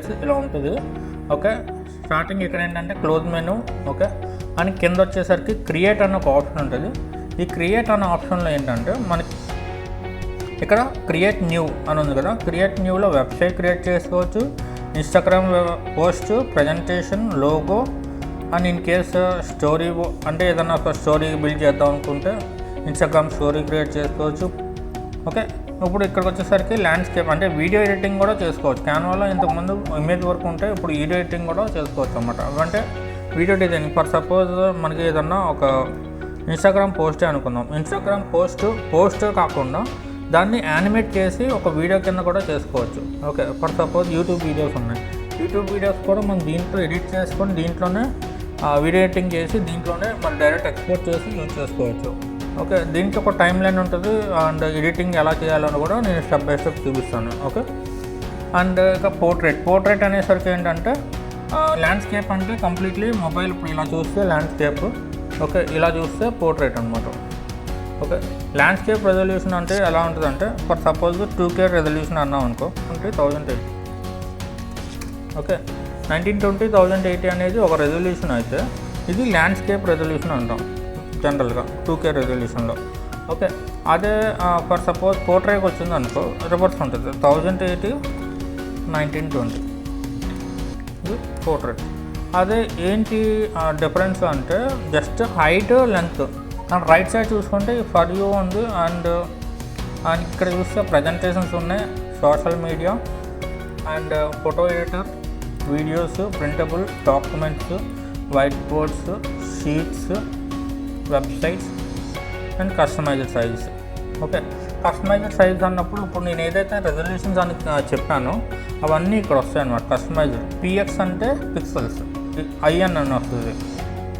Designs ఇలా ఉంటుంది. Okay, starting ఇక్కడ ఏంటంటే క్లోజ్ మెనూ. ఓకే, అని కింద వచ్చేసరికి క్రియేట్ అన్న ఒక ఆప్షన్ ఉంటుంది. ఈ క్రియేట్ అన్న ఆప్షన్లో ఏంటంటే మనకి ఇక్కడ క్రియేట్ న్యూ అని ఉంది కదా, క్రియేట్ న్యూలో వెబ్సైట్ క్రియేట్ చేసుకోవచ్చు, Instagram post, presentation, logo, and in case story అంటే ఏదన్నా ఒక స్టోరీ బిల్డ్ చేద్దాం అనుకుంటే ఇన్స్టాగ్రామ్ స్టోరీ క్రియేట్ చేసుకోవచ్చు. ఓకే, ఇప్పుడు ఇక్కడికి వచ్చేసరికి ల్యాండ్స్కేప్ అంటే వీడియో ఎడిటింగ్ కూడా చేసుకోవచ్చు. క్యాన్వాలో ఇంతకుముందు ఇమేజ్ వర్క్ ఉంటే ఇప్పుడు వీడియో ఎడిటింగ్ కూడా చేసుకోవచ్చు అన్నమాట. అంటే వీడియో డిజైనింగ్ ఫర్ సపోజ్ మనకి ఏదన్నా ఒక ఇన్స్టాగ్రామ్ పోస్టే అనుకుందాం. ఇన్స్టాగ్రామ్ పోస్ట్ కాకుండా దాన్ని యానిమేట్ చేసి ఒక వీడియో కింద కూడా చేసుకోవచ్చు. Okay, for suppose YouTube videos ఉన్నాయి. యూట్యూబ్ వీడియోస్ కూడా మనం దీంట్లో ఎడిట్ చేసుకొని దీంట్లోనే వీడియో ఎడిటింగ్ చేసి దీంట్లోనే మనం డైరెక్ట్ ఎక్స్పోర్ట్ చేసి యూజ్ చేసుకోవచ్చు. ఓకే, దీనికి ఒక టైం లైన్ ఉంటుంది అండ్ ఎడిటింగ్ ఎలా చేయాలని కూడా నేను స్టెప్ బై స్టెప్ చూపిస్తాను. ఓకే, అండ్ ఇక పోర్ట్రేట్ అనేసరికి ఏంటంటే ల్యాండ్స్కేప్ అంటే కంప్లీట్లీ మొబైల్ ఇప్పుడు ఇలా చూస్తే ల్యాండ్స్కేప్. ఓకే, ఇలా చూస్తే పోర్ట్రేట్ అనమాట. ఓకే, ల్యాండ్స్కేప్ రెజల్యూషన్ అంటే ఎలా ఉంటుందంటే ఫర్ సపోజ్ 2K రెజల్యూషన్ అన్నాం అనుకో, అంటే 1080. ఓకే, 1920 1080 అనేది ఒక రెజల్యూషన్ అయితే ఇది ల్యాండ్స్కేప్ రెజల్యూషన్ అంటాం జనరల్గా 2K రెజల్యూషన్లో. ఓకే, అదే ఫర్ సపోజ్ పోర్ట్రేట్ వచ్చింది అనుకో రివర్స్ ఉంటుంది 1080 1920 ఇది పోర్ట్రేట్. అదే ఏంటి డిఫరెన్స్ అంటే just height length. And right side చూసుకుంటే ఫర్ యూ ఉంది అండ్ ఇక్కడ చూస్తే ప్రజెంటేషన్స్ ఉన్నాయి, social media and photo editor, videos, printable documents, white boards, sheets, websites and customised size. Okay, customised size అన్నప్పుడు ఇప్పుడు నేను ఏదైతే రెజల్యూషన్స్ అని చెప్పానో అవన్నీ ఇక్కడ వస్తాయి అన్నమాట. కస్టమైజ్డ్ PX అంటే పిక్సెల్స్, IN అని వస్తుంది.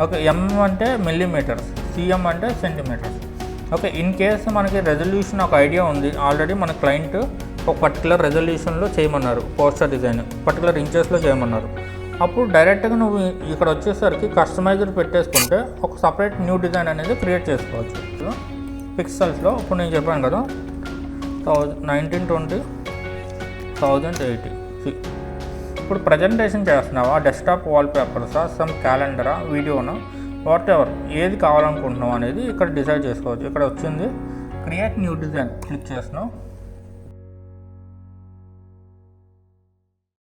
ఓకే, MM అంటే మిల్లీమీటర్స్, CM అంటే సెంటీమీటర్స్. ఓకే, ఇన్ కేస్ మనకి రెజల్యూషన్ ఒక ఐడియా ఉంది ఆల్రెడీ, మన క్లయింట్ ఒక పర్టికులర్ రెజల్యూషన్లో చేయమన్నారు, పోస్టర్ డిజైన్ పర్టికులర్ ఇంచెస్లో చేయమన్నారు. అప్పుడు డైరెక్ట్గా నువ్వు ఇక్కడ వచ్చేసరికి కస్టమైజర్ పెట్టేసుకుంటే ఒక సపరేట్ న్యూ డిజైన్ అనేది క్రియేట్ చేసుకోవచ్చు. పిక్సెల్స్లో ఇప్పుడు నేను చెప్పాను కదా 1920 1080. ఇప్పుడు ప్రజెంటేషన్ చేస్తున్నావా, డెస్క్టాప్ వాల్పేపర్సా, సమ్ క్యాలెండరా, వీడియోనా, వాట్ ఎవర్ ఏది కావాలనుకుంటున్నావు అనేది ఇక్కడ డిసైడ్ చేసుకోవచ్చు. ఇక్కడ వచ్చింది క్రియేట్ న్యూ డిజైన్ క్లిక్ చేస్తున్నావు.